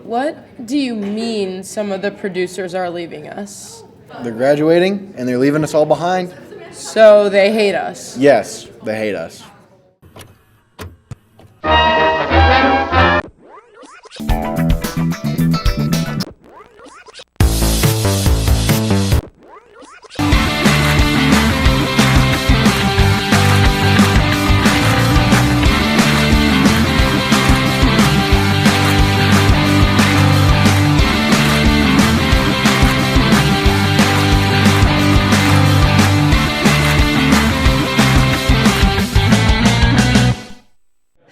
What do you mean some of the producers are leaving us? They're graduating, and they're leaving us all behind. So they hate us. Yes, they hate us.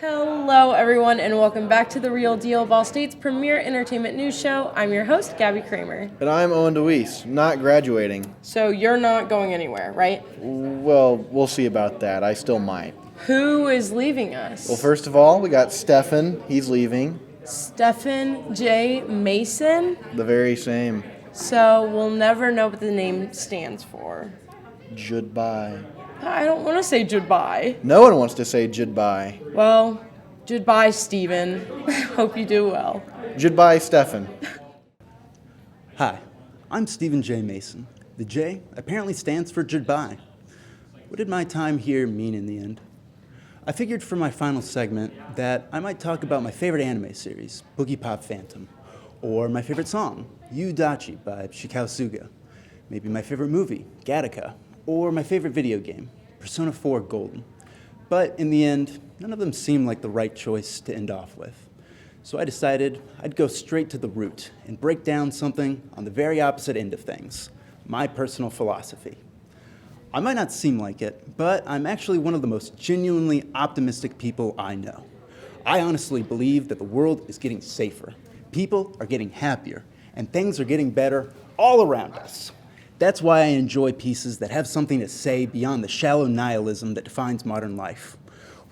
Hello, everyone, and welcome back to The Real Deal, Ball State's premier entertainment news show. I'm your host, Gabi Kramer. And I'm Owen Deweese, not graduating. So you're not going anywhere, right? Well, we'll see about that. I still might. Who is leaving us? Well, first of all, we got Stefan. He's leaving. Stephen J. Mason? The very same. So we'll never know what the name stands for. Goodbye. I don't want to say goodbye. No one wants to say goodbye. Well, goodbye, Stephen. Hope you do well. Goodbye, Stefan. Hi, I'm Stephen J. Mason. The J apparently stands for goodbye. What did my time here mean in the end? I figured for my final segment that I might talk about my favorite anime series, Boogie Pop Phantom, or my favorite song, Yu Dachi by Shikao Suga, maybe my favorite movie, Gattaca, or my favorite video game, Persona 4 Golden. But in the end, none of them seemed like the right choice to end off with. So I decided I'd go straight to the root and break down something on the very opposite end of things, my personal philosophy. I might not seem like it, but I'm actually one of the most genuinely optimistic people I know. I honestly believe that the world is getting safer, people are getting happier, and things are getting better all around us. That's why I enjoy pieces that have something to say beyond the shallow nihilism that defines modern life.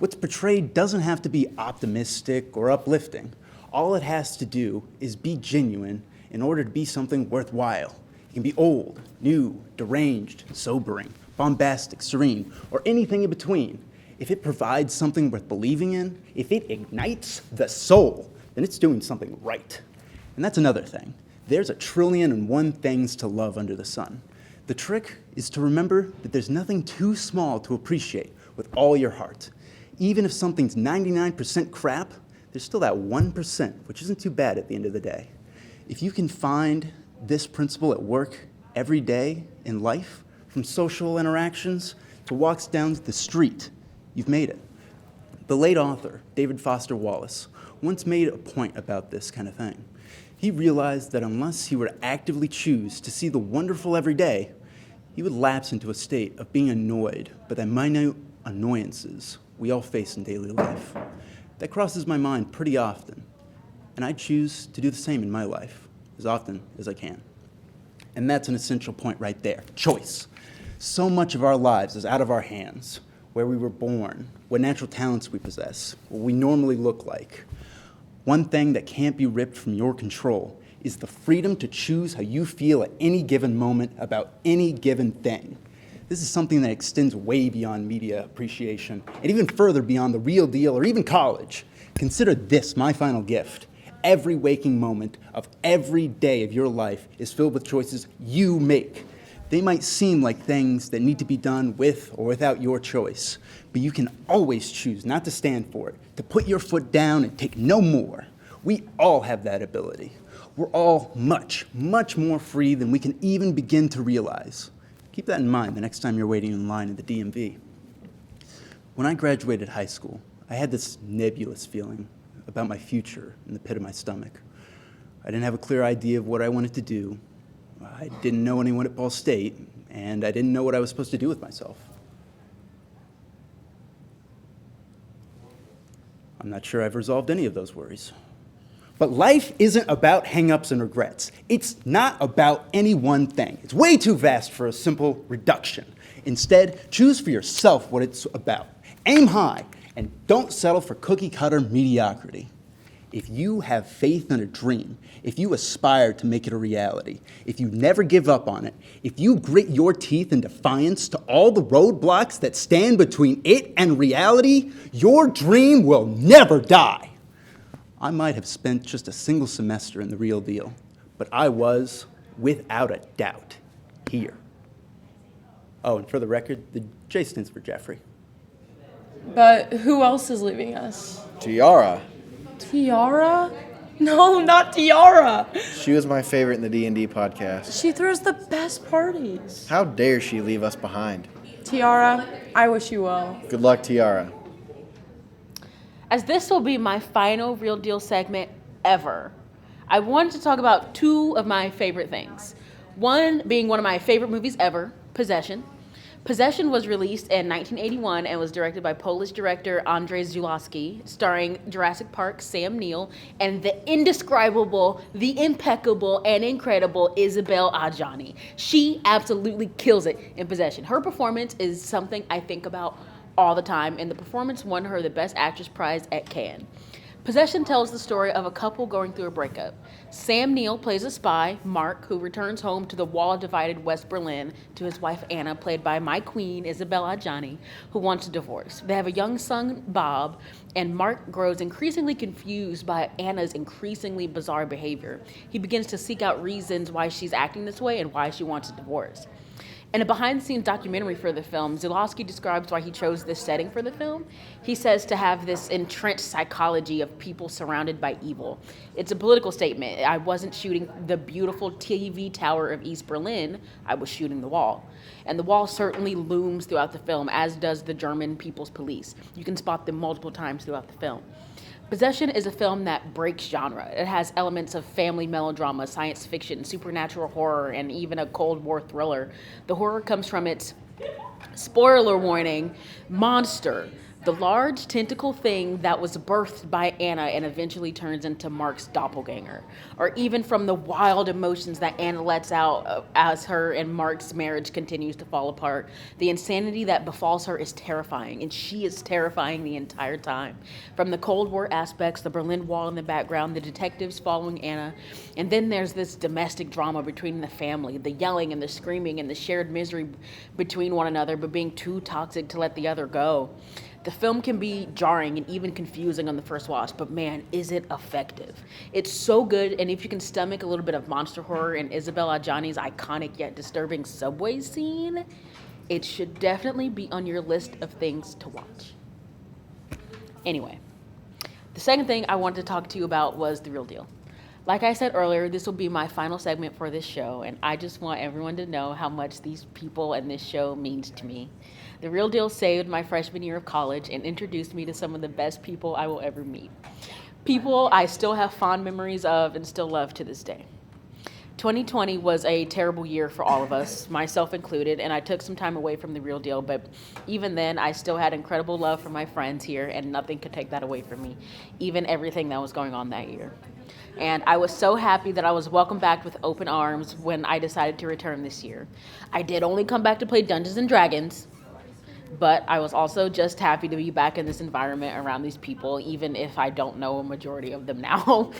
What's portrayed doesn't have to be optimistic or uplifting. All it has to do is be genuine in order to be something worthwhile. It can be old, new, deranged, sobering, bombastic, serene, or anything in between. If it provides something worth believing in, if it ignites the soul, then it's doing something right. And that's another thing. There's 1,000,001 things to love under the sun. The trick is to remember that there's nothing too small to appreciate with all your heart. Even if something's 99% crap, there's still that 1%, which isn't too bad at the end of the day. If you can find this principle at work every day in life, from social interactions to walks down the street, you've made it. The late author, David Foster Wallace, once made a point about this kind of thing. He realized that unless he were to actively choose to see the wonderful every day, he would lapse into a state of being annoyed by the minute annoyances we all face in daily life. That crosses my mind pretty often, and I choose to do the same in my life as often as I can. And that's an essential point right there, choice. So much of our lives is out of our hands, where we were born, what natural talents we possess, what we normally look like. One thing that can't be ripped from your control is the freedom to choose how you feel at any given moment about any given thing. This is something that extends way beyond media appreciation and even further beyond the real deal or even college. Consider this my final gift. Every waking moment of every day of your life is filled with choices you make. They might seem like things that need to be done with or without your choice, but you can always choose not to stand for it, to put your foot down and take no more. We all have that ability. We're all much, much more free than we can even begin to realize. Keep that in mind the next time you're waiting in line at the DMV. When I graduated high school, I had this nebulous feeling about my future in the pit of my stomach. I didn't have a clear idea of what I wanted to do. I didn't know anyone at Ball State, and I didn't know what I was supposed to do with myself. I'm not sure I've resolved any of those worries. But life isn't about hang-ups and regrets. It's not about any one thing. It's way too vast for a simple reduction. Instead, choose for yourself what it's about. Aim high, and don't settle for cookie-cutter mediocrity. If you have faith in a dream, if you aspire to make it a reality, if you never give up on it, if you grit your teeth in defiance to all the roadblocks that stand between it and reality, your dream will never die. I might have spent just a single semester in the real deal, but I was, without a doubt, here. Oh, and for the record, the J stands for Jeffrey. But who else is leaving us? Tiara. Tiara? No, not Tiara. She was my favorite in the D&D podcast. She throws the best parties. How dare she leave us behind? Tiara, I wish you well. Good luck, Tiara. As this will be my final Real Deal segment ever, I wanted to talk about two of my favorite things. One being one of my favorite movies ever, Possession. Possession was released in 1981 and was directed by Polish director Andrzej Zulawski, starring Jurassic Park Sam Neill and the indescribable, the impeccable, and incredible Isabelle Adjani. She absolutely kills it in Possession. Her performance is something I think about all the time, and the performance won her the Best Actress prize at Cannes. Possession tells the story of a couple going through a breakup. Sam Neill plays a spy, Mark, who returns home to the wall-divided West Berlin to his wife Anna, played by my queen, Isabelle Adjani, who wants a divorce. They have a young son, Bob, and Mark grows increasingly confused by Anna's increasingly bizarre behavior. He begins to seek out reasons why she's acting this way and why she wants a divorce. In a behind-the-scenes documentary for the film, Zulawski describes why he chose this setting for the film. He says to have this entrenched psychology of people surrounded by evil. It's a political statement. I wasn't shooting the beautiful TV tower of East Berlin, I was shooting the wall. And the wall certainly looms throughout the film, as does the German People's Police. You can spot them multiple times throughout the film. Possession is a film that breaks genre. It has elements of family melodrama, science fiction, supernatural horror, and even a Cold War thriller. The horror comes from its, spoiler warning, monster, the large tentacle thing that was birthed by Anna and eventually turns into Mark's doppelganger, or even from the wild emotions that Anna lets out as her and Mark's marriage continues to fall apart. The insanity that befalls her is terrifying, and she is terrifying the entire time. From the Cold War aspects, the Berlin Wall in the background, the detectives following Anna, and then there's this domestic drama between the family, the yelling and the screaming and the shared misery between one another, but being too toxic to let the other go. The film can be jarring and even confusing on the first watch, but man, is it effective. It's so good, and if you can stomach a little bit of monster horror and Isabelle Adjani's iconic yet disturbing subway scene, it should definitely be on your list of things to watch. Anyway, the second thing I wanted to talk to you about was The Real Deal. Like I said earlier, this will be my final segment for this show, and I just want everyone to know how much these people and this show means to me. The Real Deal saved my freshman year of college and introduced me to some of the best people I will ever meet. People I still have fond memories of and still love to this day. 2020 was a terrible year for all of us, myself included, and I took some time away from The Real Deal, but even then, I still had incredible love for my friends here, and nothing could take that away from me, even everything that was going on that year. And I was so happy that I was welcomed back with open arms when I decided to return this year. I did only come back to play Dungeons & Dragons, but I was also just happy to be back in this environment around these people, even if I don't know a majority of them now.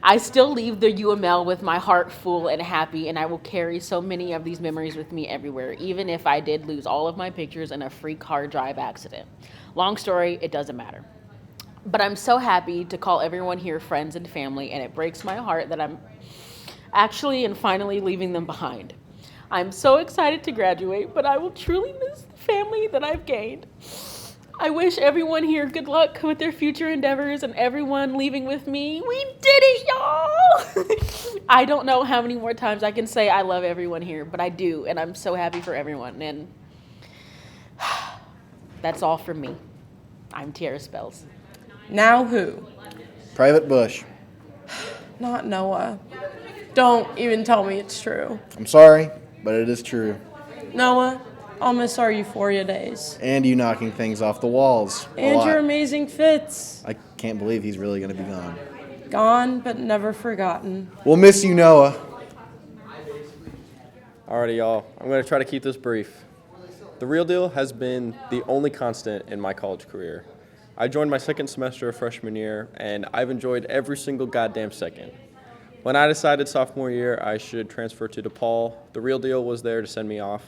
I still leave the UML with my heart full and happy, and I will carry so many of these memories with me everywhere, even if I did lose all of my pictures in a freak hard drive accident. Long story, it doesn't matter. But I'm so happy to call everyone here friends and family, and it breaks my heart that I'm actually and finally leaving them behind. I'm so excited to graduate, but I will truly miss the family that I've gained. I wish everyone here good luck with their future endeavors, and everyone leaving with me, we did it, y'all! I don't know how many more times I can say I love everyone here, but I do, and I'm so happy for everyone, and that's all from me. I'm Tiara Spells. Now who? Private Bush. Not Noah. Don't even tell me it's true. I'm sorry, but it is true. Noah, I'll miss our Euphoria days. And you knocking things off the walls. And your amazing fits. I can't believe he's really going to be gone. Gone, but never forgotten. We'll miss you, Noah. Alrighty, y'all. I'm going to try to keep this brief. The Real Deal has been the only constant in my college career. I joined my second semester of freshman year, and I've enjoyed every single goddamn second. When I decided sophomore year I should transfer to DePaul, The Real Deal was there to send me off.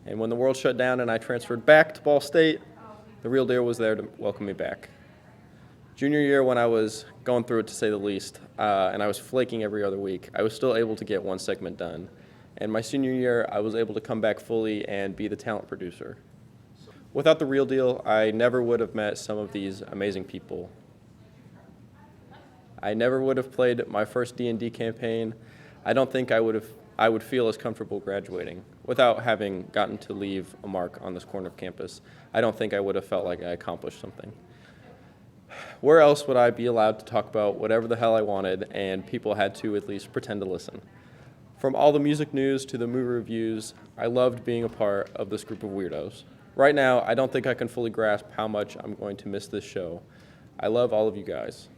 And when the world shut down and I transferred back to Ball State, The Real Deal was there to welcome me back. Junior year, when I was going through it to say the least, and I was flaking every other week, I was still able to get one segment done. And my senior year, I was able to come back fully and be the talent producer. Without The Real Deal, I never would have met some of these amazing people. I never would have played my first D&D campaign. I don't think I would feel as comfortable graduating. Without having gotten to leave a mark on this corner of campus, I don't think I would have felt like I accomplished something. Where else would I be allowed to talk about whatever the hell I wanted and people had to at least pretend to listen? From all the music news to the movie reviews, I loved being a part of this group of weirdos. Right now, I don't think I can fully grasp how much I'm going to miss this show. I love all of you guys.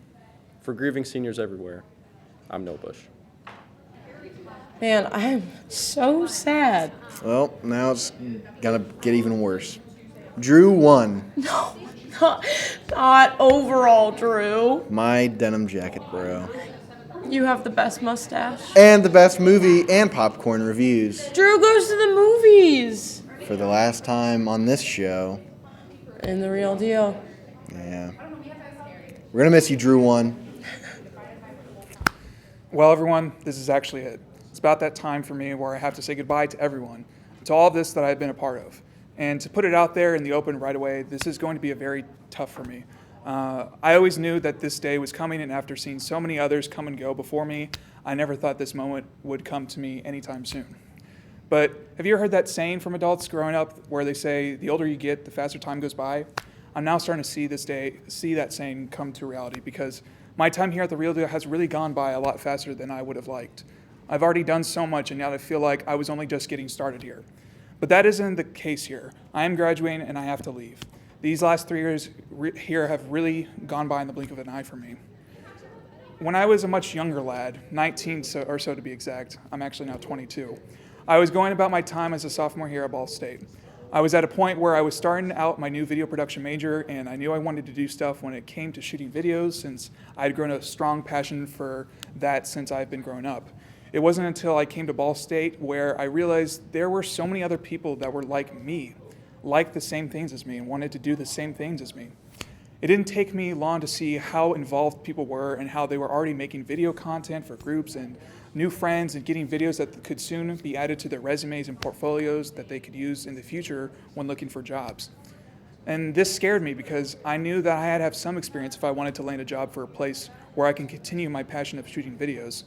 For grieving seniors everywhere, I'm No Bush. Man, I'm so sad. Well, now it's gonna get even worse. Drew won. No, not overall, Drew. My denim jacket, bro. You have the best mustache. And the best movie and popcorn reviews. Drew goes to the movies. For the last time on this show. And The Real Deal. Yeah. We're gonna miss you, Drew won. Well, everyone, this is actually it. It's about that time for me where I have to say goodbye to everyone, to all of this that I've been a part of. And to put it out there in the open right away, this is going to be very tough for me. I always knew that this day was coming, and after seeing so many others come and go before me, I never thought this moment would come to me anytime soon. But have you ever heard that saying from adults growing up where they say, the older you get, the faster time goes by? I'm now starting to see that saying come to reality, because my time here at The Real Deal has really gone by a lot faster than I would have liked. I've already done so much, and now I feel like I was only just getting started here. But that isn't the case here. I am graduating, and I have to leave. These last 3 years here have really gone by in the blink of an eye for me. When I was a much younger lad, 19 or so to be exact, I'm actually now 22, I was going about my time as a sophomore here at Ball State. I was at a point where I was starting out my new video production major, and I knew I wanted to do stuff when it came to shooting videos, since I had grown a strong passion for that since I've been growing up. It wasn't until I came to Ball State where I realized there were so many other people that were like me, liked the same things as me, and wanted to do the same things as me. It didn't take me long to see how involved people were and how they were already making video content for groups and new friends and getting videos that could soon be added to their resumes and portfolios that they could use in the future when looking for jobs. And this scared me because I knew that I had to have some experience if I wanted to land a job for a place where I can continue my passion of shooting videos.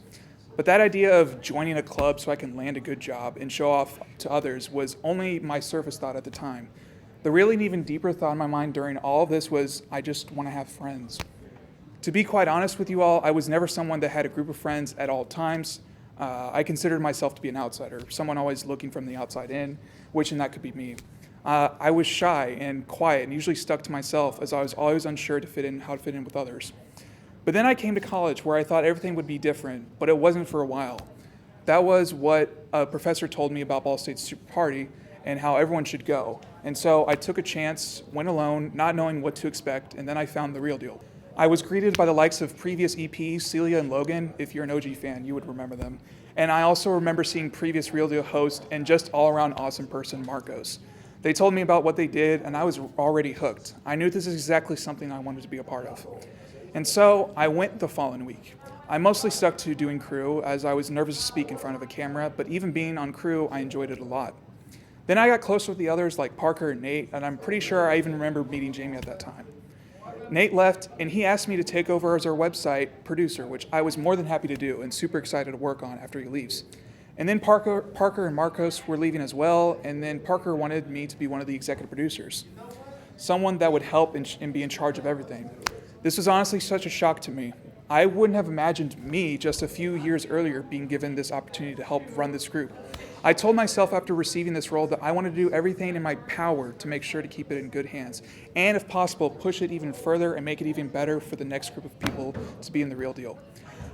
But that idea of joining a club so I can land a good job and show off to others was only my surface thought at the time. The really and even deeper thought in my mind during all of this was, I just want to have friends. To be quite honest with you all, I was never someone that had a group of friends at all times. I considered myself to be an outsider, someone always looking from the outside in, wishing that could be me. I was shy and quiet and usually stuck to myself, as I was always unsure how to fit in with others. But then I came to college where I thought everything would be different, but it wasn't for a while. That was what a professor told me about Ball State's super party and how everyone should go. And so I took a chance, went alone, not knowing what to expect, and then I found The Real Deal. I was greeted by the likes of previous EPs, Celia and Logan. If you're an OG fan, you would remember them. And I also remember seeing previous Real Deal host and just all-around awesome person, Marcos. They told me about what they did, and I was already hooked. I knew this is exactly something I wanted to be a part of. And so I went the following week. I mostly stuck to doing crew, as I was nervous to speak in front of a camera, but even being on crew, I enjoyed it a lot. Then I got close with the others like Parker and Nate, and I'm pretty sure I even remember meeting Jamie at that time. Nate left, and he asked me to take over as our website producer, which I was more than happy to do and super excited to work on after he leaves. And then Parker and Marcos were leaving as well, and then Parker wanted me to be one of the executive producers, someone that would help and be in charge of everything. This was honestly such a shock to me. I wouldn't have imagined me just a few years earlier being given this opportunity to help run this group. I told myself after receiving this role that I wanted to do everything in my power to make sure to keep it in good hands, and if possible, push it even further and make it even better for the next group of people to be in The Real Deal.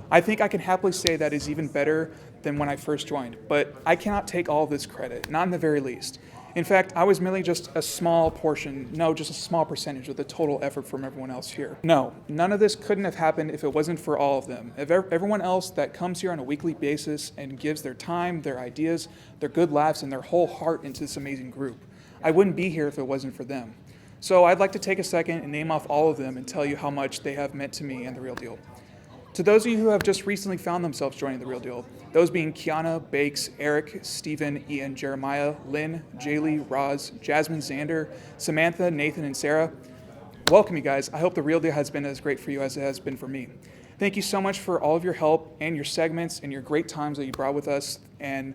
I think I can happily say that is even better than when I first joined, but I cannot take all of this credit, not in the very least. In fact, I was merely just a small percentage of the total effort from everyone else here. No, none of this couldn't have happened if it wasn't for all of them. If everyone else that comes here on a weekly basis and gives their time, their ideas, their good laughs, and their whole heart into this amazing group. I wouldn't be here if it wasn't for them. So I'd like to take a second and name off all of them and tell you how much they have meant to me and The Real Deal. To those of you who have just recently found themselves joining The Real Deal, those being Kiana, Bakes, Eric, Stephen, Ian, Jeremiah, Lynn, Jaylee, Roz, Jasmine, Xander, Samantha, Nathan, and Sarah, welcome you guys. I hope The Real Deal has been as great for you as it has been for me. Thank you so much for all of your help and your segments and your great times that you brought with us, and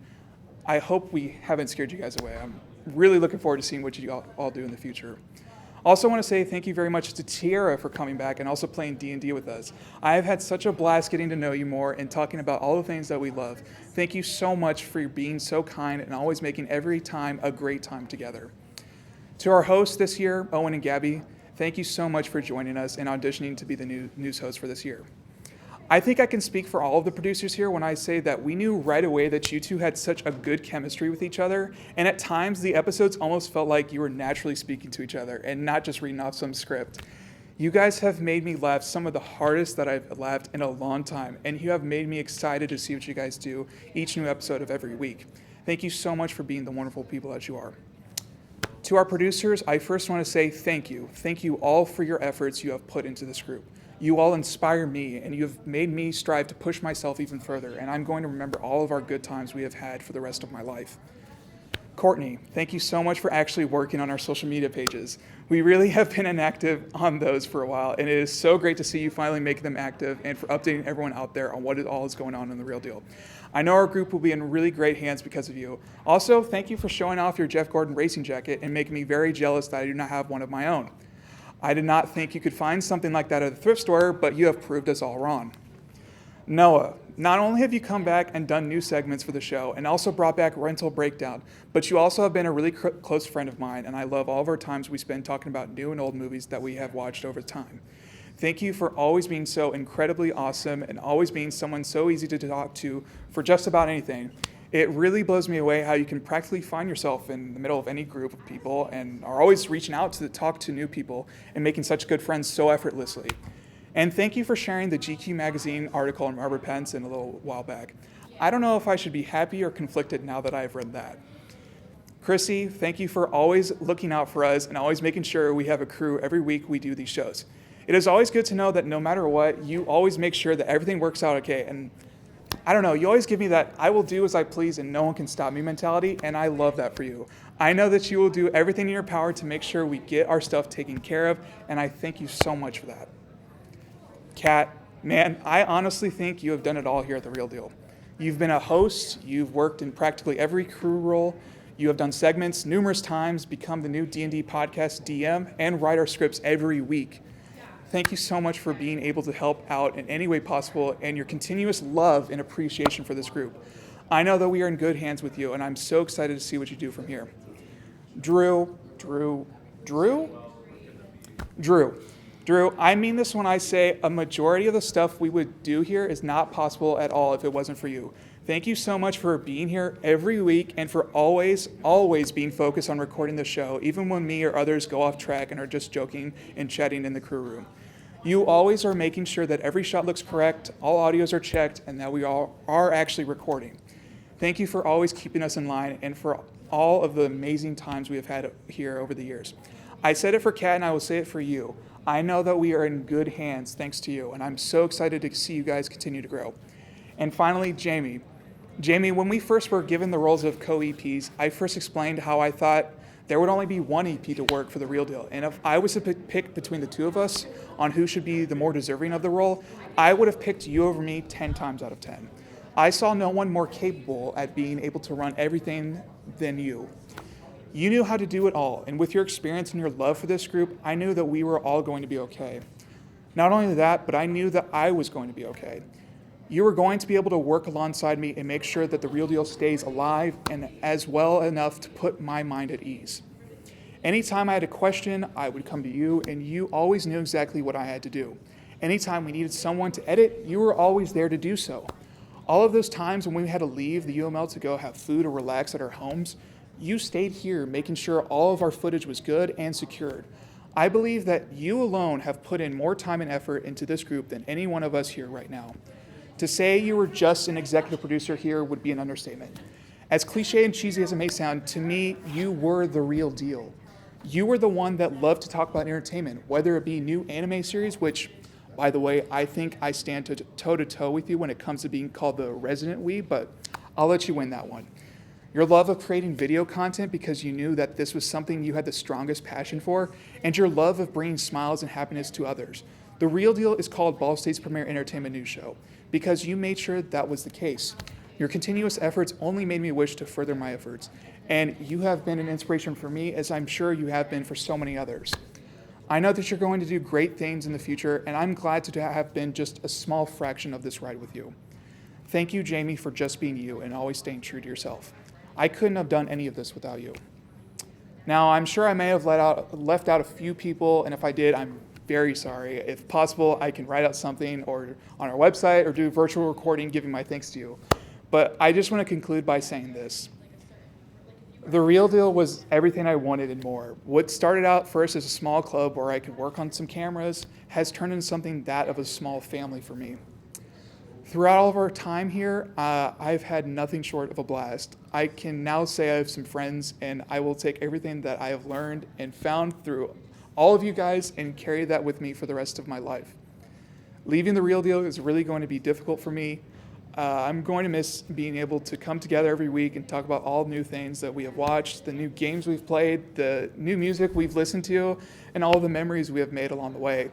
I hope we haven't scared you guys away. I'm really looking forward to seeing what you all do in the future. Also want to say thank you very much to Tiara for coming back and also playing D&D with us. I have had such a blast getting to know you more and talking about all the things that we love. Thank you so much for being so kind and always making every time a great time together. To our hosts this year, Owen and Gabi, thank you so much for joining us and auditioning to be the new news host for this year. I think I can speak for all of the producers here when I say that we knew right away that you two had such a good chemistry with each other, and at times the episodes almost felt like you were naturally speaking to each other and not just reading off some script. You guys have made me laugh some of the hardest that I've laughed in a long time, and you have made me excited to see what you guys do each new episode of every week. Thank you so much for being the wonderful people that you are. To our producers, I first want to say thank you. Thank you all for your efforts you have put into this group. You all inspire me, and you have made me strive to push myself even further, and I'm going to remember all of our good times we have had for the rest of my life. Courtney, thank you so much for actually working on our social media pages. We really have been inactive on those for a while, and it is so great to see you finally making them active and for updating everyone out there on what all is going on in The Real Deal. I know our group will be in really great hands because of you. Also, thank you for showing off your Jeff Gordon racing jacket and making me very jealous that I do not have one of my own. I did not think you could find something like that at a thrift store, but you have proved us all wrong. Noah, not only have you come back and done new segments for the show and also brought back Rental Breakdown, but you also have been a really close friend of mine, and I love all of our times we spend talking about new and old movies that we have watched over time. Thank you for always being so incredibly awesome and always being someone so easy to talk to for just about anything. It really blows me away how you can practically find yourself in the middle of any group of people and are always reaching out to talk to new people and making such good friends so effortlessly. And thank you for sharing the GQ magazine article on Robert Pattinson a little while back. I don't know if I should be happy or conflicted now that I've read that. Chrissy, thank you for always looking out for us and always making sure we have a crew every week we do these shows. It is always good to know that no matter what, you always make sure that everything works out okay. And I don't know, you always give me that I will do as I please and no one can stop me mentality, and I love that for you. I know that you will do everything in your power to make sure we get our stuff taken care of, and I thank you so much for that. Kat, man, I honestly think you have done it all here at The Real Deal. You've been a host, you've worked in practically every crew role, you have done segments numerous times, become the new D&D podcast DM, and write our scripts every week. Thank you so much for being able to help out in any way possible and your continuous love and appreciation for this group. I know that we are in good hands with you, and I'm so excited to see what you do from here. Drew, I mean this when I say a majority of the stuff we would do here is not possible at all if it wasn't for you. Thank you so much for being here every week and for always being focused on recording the show, even when me or others go off track and are just joking and chatting in the crew room. You always are making sure that every shot looks correct, all audios are checked, and that we all are actually recording. Thank you for always keeping us in line and for all of the amazing times we have had here over the years. I said it for Kat and I will say it for you. I know that we are in good hands thanks to you, and I'm so excited to see you guys continue to grow. And finally, Jamie. Jamie, when we first were given the roles of co-EPs, I first explained how I thought there would only be one EP to work for The Real Deal. And if I was to pick between the two of us on who should be the more deserving of the role, I would have picked you over me 10 times out of 10. I saw no one more capable at being able to run everything than you. You knew how to do it all, and with your experience and your love for this group, I knew that we were all going to be okay. Not only that, but I knew that I was going to be okay. You were going to be able to work alongside me and make sure that The Real Deal stays alive and as well enough to put my mind at ease. Anytime I had a question, I would come to you, and you always knew exactly what I had to do. Anytime we needed someone to edit, you were always there to do so. All of those times when we had to leave the UML to go have food or relax at our homes, you stayed here making sure all of our footage was good and secured. I believe that you alone have put in more time and effort into this group than any one of us here right now. To say you were just an executive producer here would be an understatement. As cliche and cheesy as it may sound, to me, you were the real deal. You were the one that loved to talk about entertainment, whether it be new anime series, which, by the way, I think I stand toe-to-toe with you when it comes to being called the resident weeb, but I'll let you win that one. Your love of creating video content because you knew that this was something you had the strongest passion for, and your love of bringing smiles and happiness to others. The Real Deal is called Ball State's premier entertainment news show because you made sure that was the case. Your continuous efforts only made me wish to further my efforts, and you have been an inspiration for me, as I'm sure you have been for so many others. I know that you're going to do great things in the future, and I'm glad to have been just a small fraction of this ride with you. Thank you, Jamie, for just being you and always staying true to yourself. I couldn't have done any of this without you. Now, I'm sure I may have left out a few people, and if I did, I'm very sorry. If possible, I can write out something or on our website or do a virtual recording giving my thanks to you. But I just want to conclude by saying this. The Real Deal was everything I wanted and more. What started out first as a small club where I could work on some cameras has turned into something that of a small family for me. Throughout all of our time here, I've had nothing short of a blast. I can now say I have some friends, and I will take everything that I have learned and found through all of you guys and carry that with me for the rest of my life. Leaving the Real Deal is really going to be difficult for me. I'm going to miss being able to come together every week and talk about all new things that we have watched, the new games we've played, the new music we've listened to, and all the memories we have made along the way.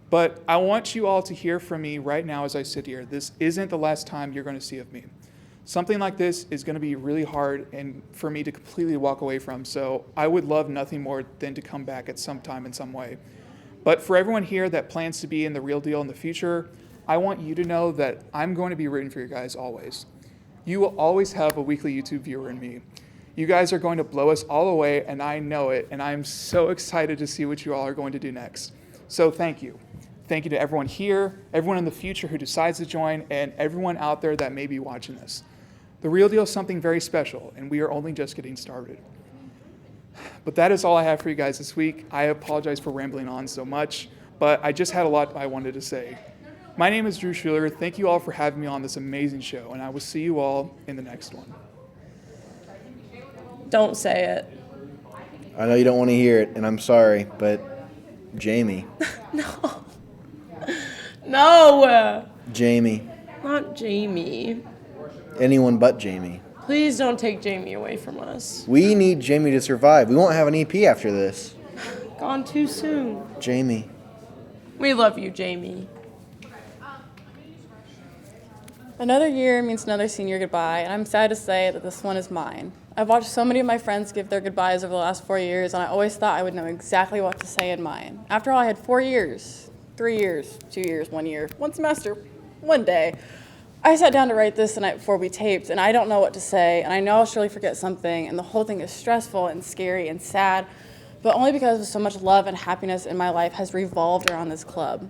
But I want you all to hear from me right now as I sit here. This isn't the last time you're going to see of me. Something like this is going to be really hard and for me to completely walk away from, so I would love nothing more than to come back at some time in some way. But for everyone here that plans to be in the Real Deal in the future, I want you to know that I'm going to be rooting for you guys always. You will always have a weekly YouTube viewer in me. You guys are going to blow us all away, and I know it, and I'm so excited to see what you all are going to do next. So thank you. Thank you to everyone here, everyone in the future who decides to join, and everyone out there that may be watching this. The Real Deal is something very special, and we are only just getting started. But that is all I have for you guys this week. I apologize for rambling on so much, but I just had a lot I wanted to say. My name is Drew Schuller. Thank you all for having me on this amazing show, and I will see you all in the next one. Don't say it. I know you don't want to hear it, and I'm sorry, but Jamie. No! Jamie. Not Jamie. Anyone but Jamie. Please don't take Jamie away from us. We need Jamie to survive. We won't have an EP after this. Gone too soon. Jamie. We love you, Jamie. Another year means another senior goodbye, and I'm sad to say that this one is mine. I've watched so many of my friends give their goodbyes over the last 4 years, and I always thought I would know exactly what to say in mine. After all, I had 4 years, 3 years, 2 years, 1 year, 1 semester, 1 day. I sat down to write this the night before we taped, and I don't know what to say, and I know I'll surely forget something, and the whole thing is stressful and scary and sad, but only because so much love and happiness in my life has revolved around this club.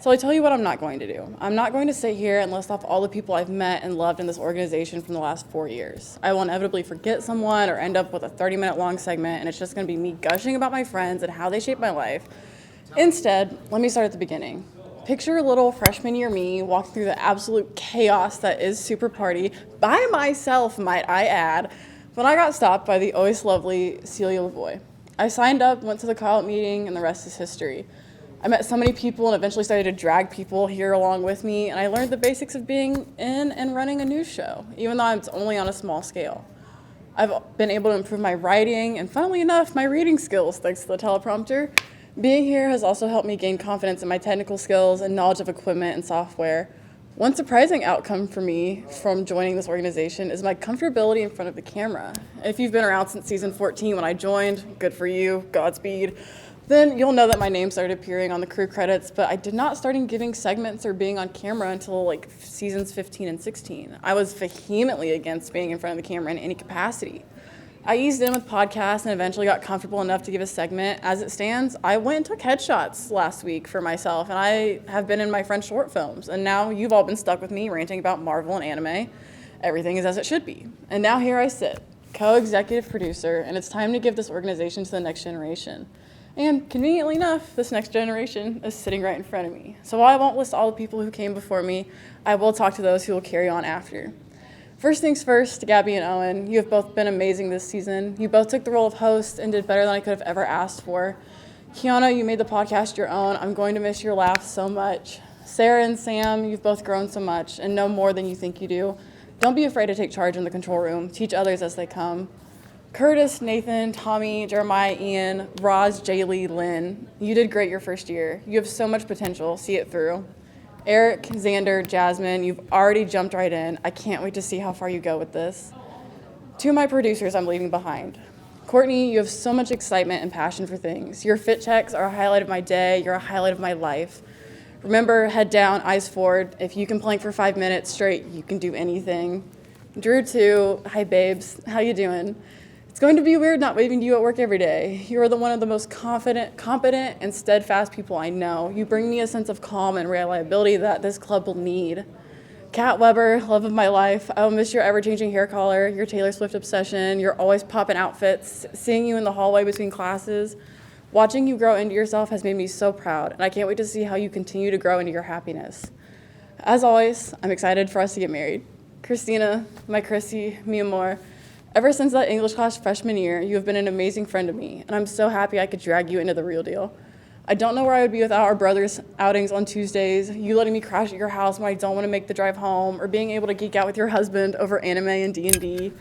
So I tell you what I'm not going to do. I'm not going to sit here and list off all the people I've met and loved in this organization from the last 4 years. I will inevitably forget someone or end up with a 30-minute long segment, and it's just going to be me gushing about my friends and how they shaped my life. Instead, let me start at the beginning. Picture a little freshman year me walking through the absolute chaos that is Super Party, by myself, might I add, when I got stopped by the always lovely Celia Lavoie. I signed up, went to the call-out meeting, and the rest is history. I met so many people and eventually started to drag people here along with me, and I learned the basics of being in and running a news show, even though it's only on a small scale. I've been able to improve my writing and, funnily enough, my reading skills thanks to the teleprompter. Being here has also helped me gain confidence in my technical skills and knowledge of equipment and software. One surprising outcome for me from joining this organization is my comfortability in front of the camera. If you've been around since season 14 when I joined, good for you, Godspeed. Then you'll know that my name started appearing on the crew credits, but I did not start giving segments or being on camera until like seasons 15 and 16. I was vehemently against being in front of the camera in any capacity. I eased in with podcasts and eventually got comfortable enough to give a segment. As it stands, I went and took headshots last week for myself, and I have been in my friend's short films, and now you've all been stuck with me ranting about Marvel and anime. Everything is as it should be. And now here I sit, co-executive producer, and it's time to give this organization to the next generation. And conveniently enough, this next generation is sitting right in front of me. So while I won't list all the people who came before me, I will talk to those who will carry on after. First things first, Gabi and Owen, you have both been amazing this season. You both took the role of host and did better than I could have ever asked for. Kiana, you made the podcast your own. I'm going to miss your laughs so much. Sarah and Sam, you've both grown so much and know more than you think you do. Don't be afraid to take charge in the control room. Teach others as they come. Curtis, Nathan, Tommy, Jeremiah, Ian, Roz, Jaylee, Lynn, you did great your first year. You have so much potential. See it through. Eric, Xander, Jasmine, you've already jumped right in. I can't wait to see how far you go with this. To my producers I'm leaving behind. Courtney, you have so much excitement and passion for things. Your fit checks are a highlight of my day. You're a highlight of my life. Remember, head down, eyes forward. If you can plank for 5 minutes straight, you can do anything. Drew, too. Hi, babes. How you doing? It's going to be weird not waving to you at work every day. You are one of the most confident, competent, and steadfast people I know. You bring me a sense of calm and reliability that this club will need. Kat Weber, love of my life. I will miss your ever-changing hair color, your Taylor Swift obsession, your always poppin' outfits, seeing you in the hallway between classes. Watching you grow into yourself has made me so proud, and I can't wait to see how you continue to grow into your happiness. As always, I'm excited for us to get married. Christina, my Chrissy, mi amor, ever since that English class freshman year, you have been an amazing friend to me, and I'm so happy I could drag you into the real deal. I don't know where I would be without our brothers' outings on Tuesdays, you letting me crash at your house when I don't want to make the drive home, or being able to geek out with your husband over anime and D&D.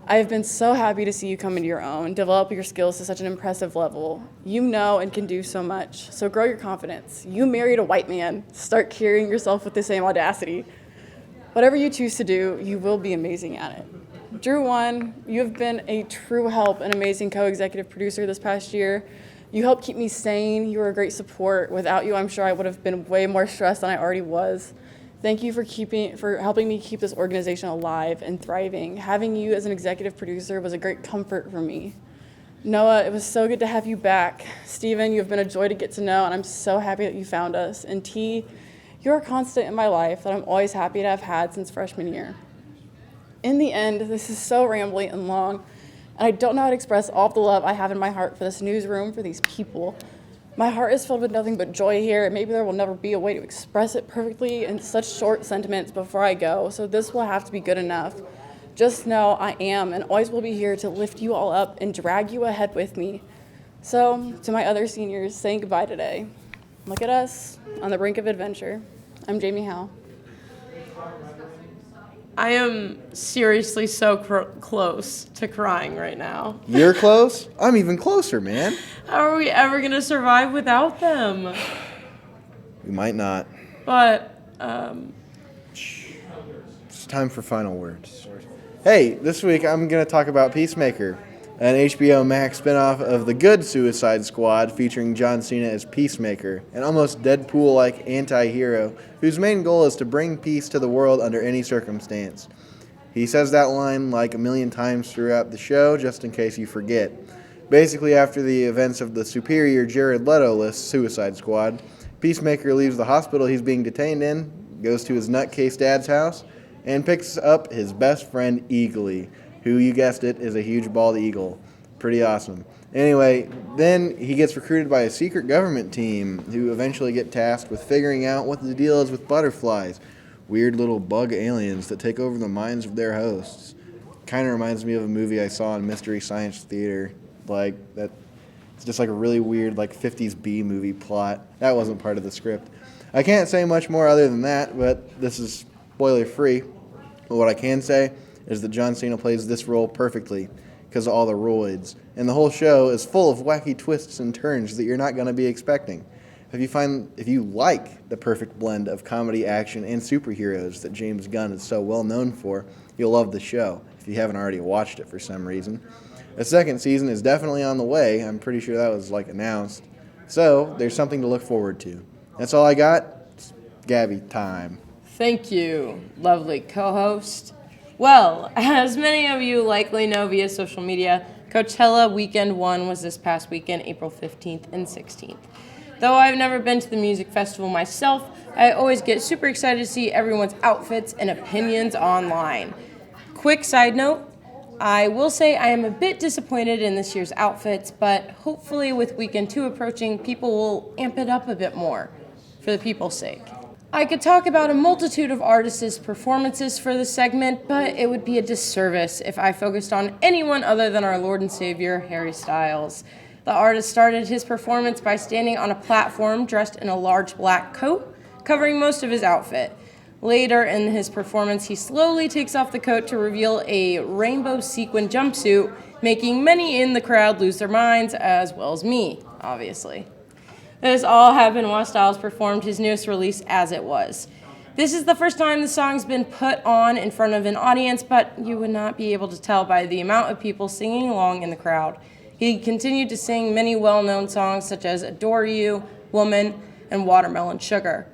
I have been so happy to see you come into your own, develop your skills to such an impressive level. You know and can do so much, so grow your confidence. You married a white man. Start carrying yourself with the same audacity. Whatever you choose to do, you will be amazing at it. Drew 1, you have been a true help and amazing co-executive producer this past year. You helped keep me sane. You were a great support. Without you, I'm sure I would have been way more stressed than I already was. Thank you for helping me keep this organization alive and thriving. Having you as an executive producer was a great comfort for me. Noah, it was so good to have you back. Steven, you have been a joy to get to know, and I'm so happy that you found us. And T, you're a constant in my life that I'm always happy to have had since freshman year. In the end, this is so rambly and long, and I don't know how to express all of the love I have in my heart for this newsroom, for these people. My heart is filled with nothing but joy here, and maybe there will never be a way to express it perfectly in such short sentiments before I go, so this will have to be good enough. Just know I am and always will be here to lift you all up and drag you ahead with me. So, to my other seniors, saying goodbye today. Look at us on the brink of adventure. I'm Jamie Howell. I am seriously so close to crying right now. You're close? I'm even closer, man. How are we ever going to survive without them? We might not. But, It's time for final words. Hey, this week I'm going to talk about Peacemaker, an HBO Max spinoff of The Good Suicide Squad featuring John Cena as Peacemaker, an almost Deadpool-like anti-hero whose main goal is to bring peace to the world under any circumstance. He says that line like a million times throughout the show, just in case you forget. Basically, after the events of the superior Jared Leto-less Suicide Squad, Peacemaker leaves the hospital he's being detained in, goes to his nutcase dad's house, and picks up his best friend Eagly, who, you guessed it, is a huge bald eagle. Pretty awesome. Anyway, then he gets recruited by a secret government team who eventually get tasked with figuring out what the deal is with butterflies, weird little bug aliens that take over the minds of their hosts. Kind of reminds me of a movie I saw in Mystery Science Theater. Like, that, it's just like a really weird, like, 50s B movie plot. That wasn't part of the script. I can't say much more other than that, but this is spoiler-free. But what I can say is that John Cena plays this role perfectly because of all the roids. And the whole show is full of wacky twists and turns that you're not going to be expecting. If you like the perfect blend of comedy, action, and superheroes that James Gunn is so well known for, you'll love the show, if you haven't already watched it for some reason. A second season is definitely on the way. I'm pretty sure that was, announced. So, there's something to look forward to. That's all I got. It's Gabi time. thank you, lovely co-host. Well, as many of you likely know via social media, Coachella Weekend 1 was this past weekend, April 15th and 16th. Though I've never been to the music festival myself, I always get super excited to see everyone's outfits and opinions online. Quick side note, I will say I am a bit disappointed in this year's outfits, but hopefully with Weekend 2 approaching, people will amp it up a bit more for the people's sake. I could talk about a multitude of artists' performances for this segment, but it would be a disservice if I focused on anyone other than our Lord and Savior, Harry Styles. The artist started his performance by standing on a platform dressed in a large black coat, covering most of his outfit. Later in his performance, he slowly takes off the coat to reveal a rainbow sequin jumpsuit, making many in the crowd lose their minds, as well as me, obviously. This all happened while Styles performed his newest release, As It Was. This is the first time the song's been put on in front of an audience, but you would not be able to tell by the amount of people singing along in the crowd. He continued to sing many well-known songs such as Adore You, Woman, and Watermelon Sugar.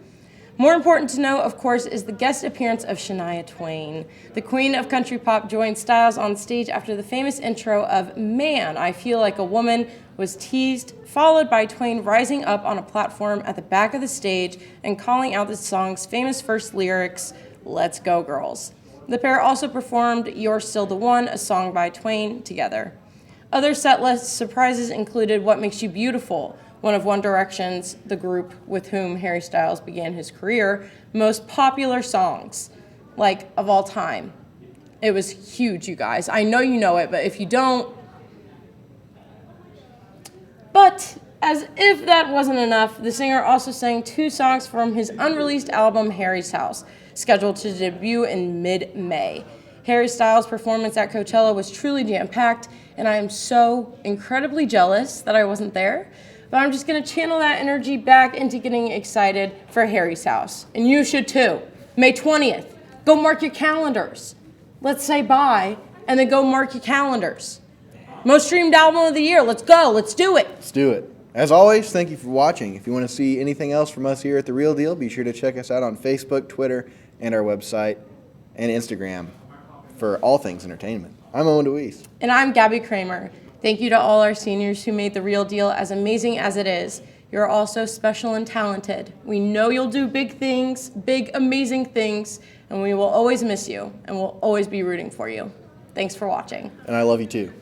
More important to note, of course, is the guest appearance of Shania Twain. The queen of country pop joined Styles on stage after the famous intro of Man, I Feel Like a Woman was teased, followed by Twain rising up on a platform at the back of the stage and calling out the song's famous first lyrics, Let's Go Girls. The pair also performed You're Still the One, a song by Twain, together. Other setlist surprises included What Makes You Beautiful, one of One Direction's, the group with whom Harry Styles began his career, most popular songs, like, of all time. It was huge, you guys. I know you know it, but if you don't... But, as if that wasn't enough, the singer also sang 2 songs from his unreleased album, Harry's House, scheduled to debut in mid-May. Harry Styles' performance at Coachella was truly jam-packed, and I am so incredibly jealous that I wasn't there. But I'm just going to channel that energy back into getting excited for Harry's House. And you should too. May 20th. Go mark your calendars. Let's say bye, and then go mark your calendars. Most streamed album of the year. Let's go. Let's do it. Let's do it. As always, thank you for watching. If you want to see anything else from us here at The Real Deal, be sure to check us out on Facebook, Twitter, and our website and Instagram for all things entertainment. I'm Owen Deweese. And I'm Gabi Kramer. Thank you to all our seniors who made The Real Deal as amazing as it is. You're all so special and talented. We know you'll do big things, big, amazing things, and we will always miss you, and we'll always be rooting for you. Thanks for watching. And I love you too.